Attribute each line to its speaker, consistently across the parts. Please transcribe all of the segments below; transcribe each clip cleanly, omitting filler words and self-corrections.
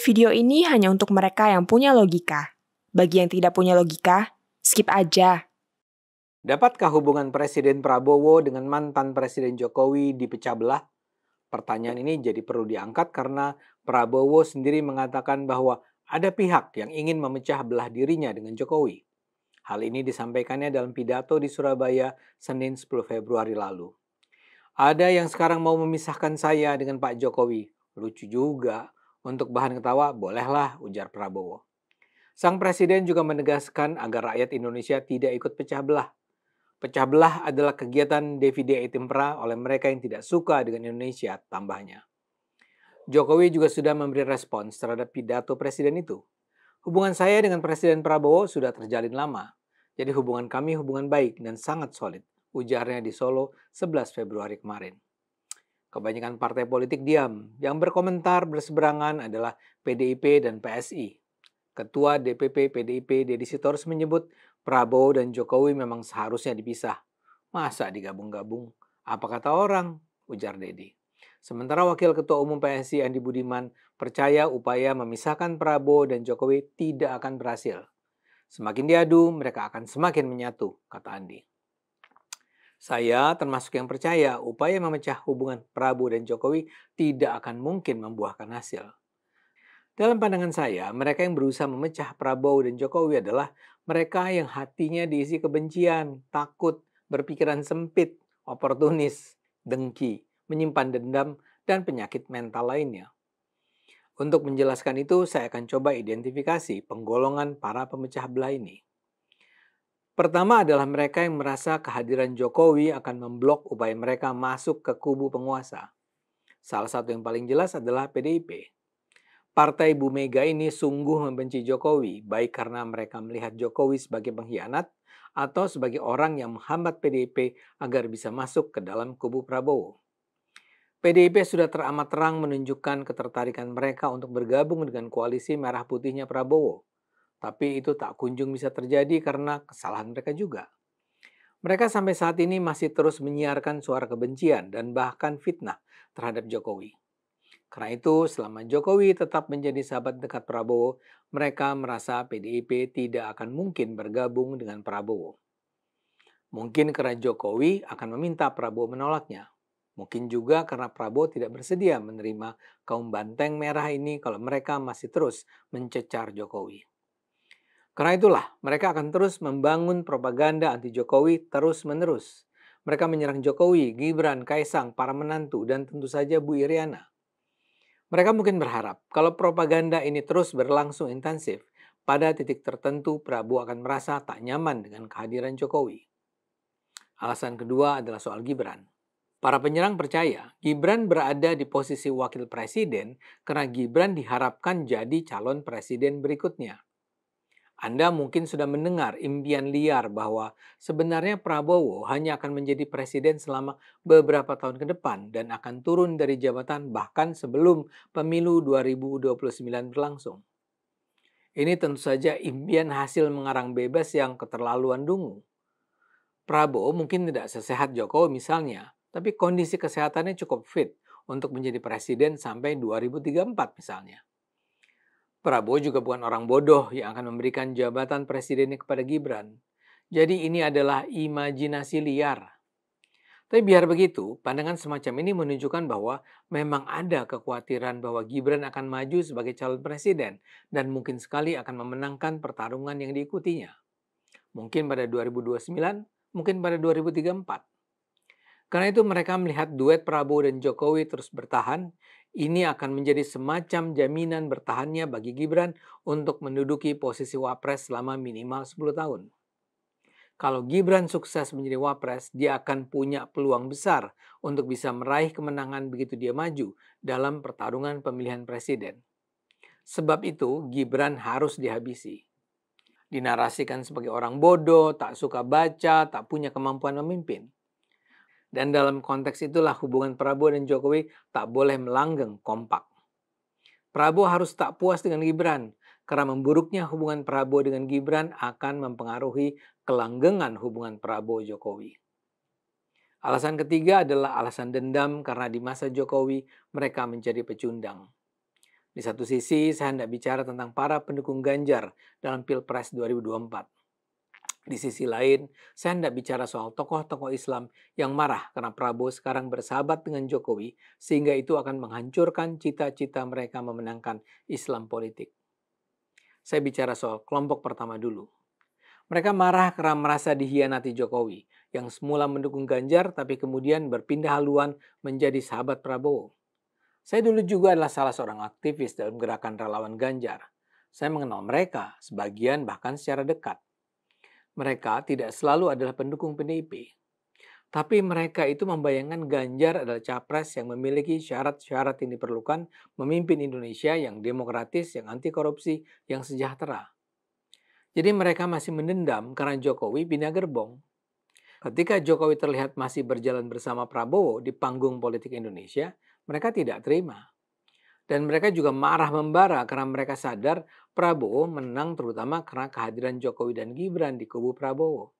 Speaker 1: Video ini hanya untuk mereka yang punya logika. Bagi yang tidak punya logika, skip aja.
Speaker 2: Dapatkah hubungan Presiden Prabowo dengan mantan Presiden Jokowi dipecah belah? Pertanyaan ini jadi perlu diangkat karena Prabowo sendiri mengatakan bahwa ada pihak yang ingin memecah belah dirinya dengan Jokowi. Hal ini disampaikannya dalam pidato di Surabaya Senin 10 Februari lalu. Ada yang sekarang mau memisahkan saya dengan Pak Jokowi. Lucu juga. Untuk bahan ketawa, bolehlah, ujar Prabowo. Sang presiden juga menegaskan agar rakyat Indonesia tidak ikut pecah belah. Pecah belah adalah kegiatan divide et impera oleh mereka yang tidak suka dengan Indonesia, tambahnya. Jokowi juga sudah memberi respons terhadap pidato presiden itu. Hubungan saya dengan Presiden Prabowo sudah terjalin lama. Jadi hubungan kami hubungan baik dan sangat solid, ujarnya di Solo 11 Februari kemarin. Kebanyakan partai politik diam. Yang berkomentar berseberangan adalah PDIP dan PSI. Ketua DPP PDIP Deddy Sitorus menyebut Prabowo dan Jokowi memang seharusnya dipisah. Masa digabung-gabung? Apa kata orang? Ujar Deddy. Sementara Wakil Ketua Umum PSI Andi Budiman percaya upaya memisahkan Prabowo dan Jokowi tidak akan berhasil. Semakin diadu, mereka akan semakin menyatu, kata Andi. Saya termasuk yang percaya upaya memecah hubungan Prabowo dan Jokowi tidak akan mungkin membuahkan hasil. Dalam pandangan saya, mereka yang berusaha memecah Prabowo dan Jokowi adalah mereka yang hatinya diisi kebencian, takut, berpikiran sempit, oportunis, dengki, menyimpan dendam, dan penyakit mental lainnya. Untuk menjelaskan itu, saya akan coba identifikasi penggolongan para pemecah belah ini. Pertama adalah mereka yang merasa kehadiran Jokowi akan memblok upaya mereka masuk ke kubu penguasa. Salah satu yang paling jelas adalah PDIP. Partai Bu Mega ini sungguh membenci Jokowi, baik karena mereka melihat Jokowi sebagai pengkhianat atau sebagai orang yang menghambat PDIP agar bisa masuk ke dalam kubu Prabowo. PDIP sudah teramat terang menunjukkan ketertarikan mereka untuk bergabung dengan koalisi merah putihnya Prabowo. Tapi itu tak kunjung bisa terjadi karena kesalahan mereka juga. Mereka sampai saat ini masih terus menyiarkan suara kebencian dan bahkan fitnah terhadap Jokowi. Karena itu, selama Jokowi tetap menjadi sahabat dekat Prabowo, mereka merasa PDIP tidak akan mungkin bergabung dengan Prabowo. Mungkin karena Jokowi akan meminta Prabowo menolaknya. Mungkin juga karena Prabowo tidak bersedia menerima kaum banteng merah ini kalau mereka masih terus mencecar Jokowi. Karena itulah, mereka akan terus membangun propaganda anti Jokowi terus-menerus. Mereka menyerang Jokowi, Gibran, Kaisang, para menantu, dan tentu saja Bu Iriana. Mereka mungkin berharap kalau propaganda ini terus berlangsung intensif, pada titik tertentu Prabowo akan merasa tak nyaman dengan kehadiran Jokowi. Alasan kedua adalah soal Gibran. Para penyerang percaya Gibran berada di posisi wakil presiden karena Gibran diharapkan jadi calon presiden berikutnya. Anda mungkin sudah mendengar impian liar bahwa sebenarnya Prabowo hanya akan menjadi presiden selama beberapa tahun ke depan dan akan turun dari jabatan bahkan sebelum pemilu 2029 berlangsung. Ini tentu saja impian hasil mengarang bebas yang keterlaluan dungu. Prabowo mungkin tidak sesehat Jokowi misalnya, tapi kondisi kesehatannya cukup fit untuk menjadi presiden sampai 2034 misalnya. Prabowo juga bukan orang bodoh yang akan memberikan jabatan presidennya kepada Gibran. Jadi ini adalah imajinasi liar. Tapi biar begitu, pandangan semacam ini menunjukkan bahwa memang ada kekhawatiran bahwa Gibran akan maju sebagai calon presiden dan mungkin sekali akan memenangkan pertarungan yang diikutinya. Mungkin pada 2029, mungkin pada 2034. Karena itu mereka melihat duet Prabowo dan Jokowi terus bertahan, ini akan menjadi semacam jaminan bertahannya bagi Gibran untuk menduduki posisi wapres selama minimal 10 tahun. Kalau Gibran sukses menjadi wapres, dia akan punya peluang besar untuk bisa meraih kemenangan begitu dia maju dalam pertarungan pemilihan presiden. Sebab itu, Gibran harus dihabisi. Dinarasikan sebagai orang bodoh, tak suka baca, tak punya kemampuan memimpin. Dan dalam konteks itulah hubungan Prabowo dan Jokowi tak boleh melanggeng kompak. Prabowo harus tak puas dengan Gibran, karena memburuknya hubungan Prabowo dengan Gibran akan mempengaruhi kelanggengan hubungan Prabowo-Jokowi. Alasan ketiga adalah alasan dendam karena di masa Jokowi mereka menjadi pecundang. Di satu sisi, saya hendak bicara tentang para pendukung Ganjar dalam Pilpres 2024. Di sisi lain, saya hendak bicara soal tokoh-tokoh Islam yang marah karena Prabowo sekarang bersahabat dengan Jokowi, sehingga itu akan menghancurkan cita-cita mereka memenangkan Islam politik. Saya bicara soal kelompok pertama dulu. Mereka marah karena merasa dihianati Jokowi, yang semula mendukung Ganjar tapi kemudian berpindah haluan menjadi sahabat Prabowo. Saya dulu juga adalah salah seorang aktivis dalam gerakan relawan Ganjar. Saya mengenal mereka, sebagian bahkan secara dekat. Mereka tidak selalu adalah pendukung PDIP. Tapi mereka itu membayangkan Ganjar adalah capres yang memiliki syarat-syarat yang diperlukan memimpin Indonesia yang demokratis, yang anti korupsi, yang sejahtera. Jadi mereka masih mendendam karena Jokowi pindah gerbong. Ketika Jokowi terlihat masih berjalan bersama Prabowo di panggung politik Indonesia, mereka tidak terima. Dan mereka juga marah membara karena mereka sadar Prabowo menang terutama karena kehadiran Jokowi dan Gibran di kubu Prabowo.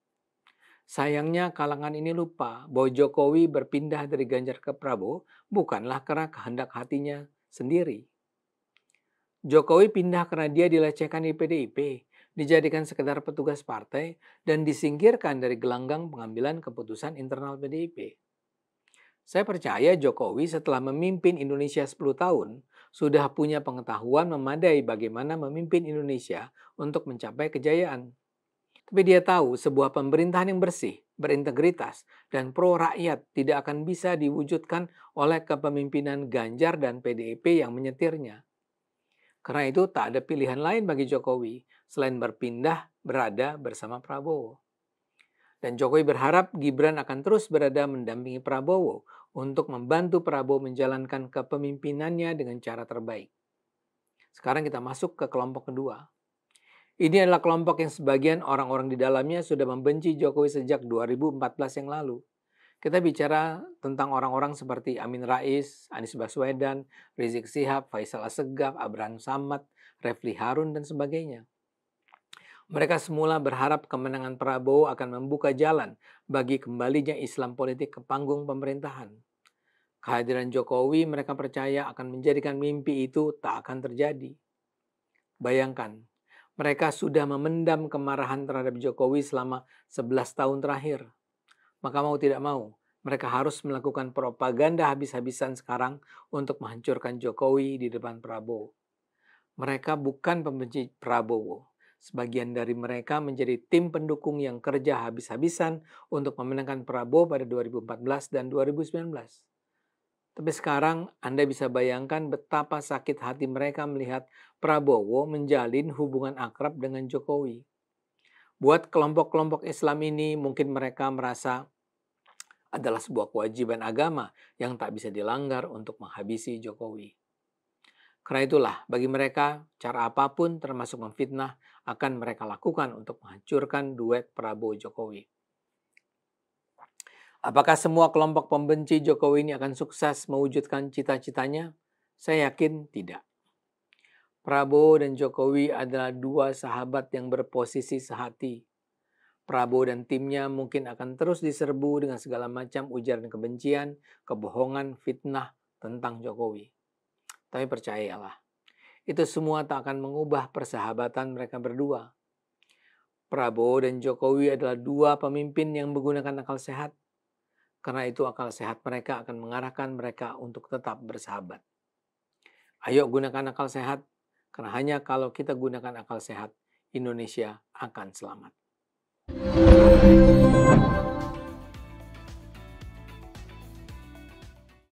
Speaker 2: Sayangnya kalangan ini lupa bahwa Jokowi berpindah dari Ganjar ke Prabowo bukanlah karena kehendak hatinya sendiri. Jokowi pindah karena dia dilecehkan di PDIP, dijadikan sekedar petugas partai, dan disingkirkan dari gelanggang pengambilan keputusan internal PDIP. Saya percaya Jokowi setelah memimpin Indonesia 10 tahun, sudah punya pengetahuan memadai bagaimana memimpin Indonesia untuk mencapai kejayaan. Tapi dia tahu sebuah pemerintahan yang bersih, berintegritas, dan pro rakyat tidak akan bisa diwujudkan oleh kepemimpinan Ganjar dan PDIP yang menyetirnya. Karena itu tak ada pilihan lain bagi Jokowi selain berpindah berada bersama Prabowo. Dan Jokowi berharap Gibran akan terus berada mendampingi Prabowo untuk membantu Prabowo menjalankan kepemimpinannya dengan cara terbaik. Sekarang kita masuk ke kelompok kedua. Ini adalah kelompok yang sebagian orang-orang di dalamnya sudah membenci Jokowi sejak 2014 yang lalu. Kita bicara tentang orang-orang seperti Amin Rais, Anies Baswedan, Rizik Syihab, Faisal Assegaf, Abraham Samad, Refli Harun, dan sebagainya. Mereka semula berharap kemenangan Prabowo akan membuka jalan bagi kembalinya Islam politik ke panggung pemerintahan. Kehadiran Jokowi mereka percaya akan menjadikan mimpi itu tak akan terjadi. Bayangkan, mereka sudah memendam kemarahan terhadap Jokowi selama 11 tahun terakhir. Maka mau tidak mau, mereka harus melakukan propaganda habis-habisan sekarang untuk menghancurkan Jokowi di depan Prabowo. Mereka bukan pembenci Prabowo. Sebagian dari mereka menjadi tim pendukung yang kerja habis-habisan untuk memenangkan Prabowo pada 2014 dan 2019. Tapi sekarang Anda bisa bayangkan betapa sakit hati mereka melihat Prabowo menjalin hubungan akrab dengan Jokowi. Buat kelompok-kelompok Islam ini mungkin mereka merasa adalah sebuah kewajiban agama yang tak bisa dilanggar untuk menghabisi Jokowi. Karena itulah, bagi mereka, cara apapun termasuk memfitnah akan mereka lakukan untuk menghancurkan duet Prabowo-Jokowi. Apakah semua kelompok pembenci Jokowi ini akan sukses mewujudkan cita-citanya? Saya yakin tidak. Prabowo dan Jokowi adalah dua sahabat yang berposisi sehati. Prabowo dan timnya mungkin akan terus diserbu dengan segala macam ujaran kebencian, kebohongan, fitnah tentang Jokowi. Tapi percayalah, itu semua tak akan mengubah persahabatan mereka berdua. Prabowo dan Jokowi adalah dua pemimpin yang menggunakan akal sehat. Karena itu akal sehat mereka akan mengarahkan mereka untuk tetap bersahabat. Ayo gunakan akal sehat, karena hanya kalau kita gunakan akal sehat, Indonesia akan selamat.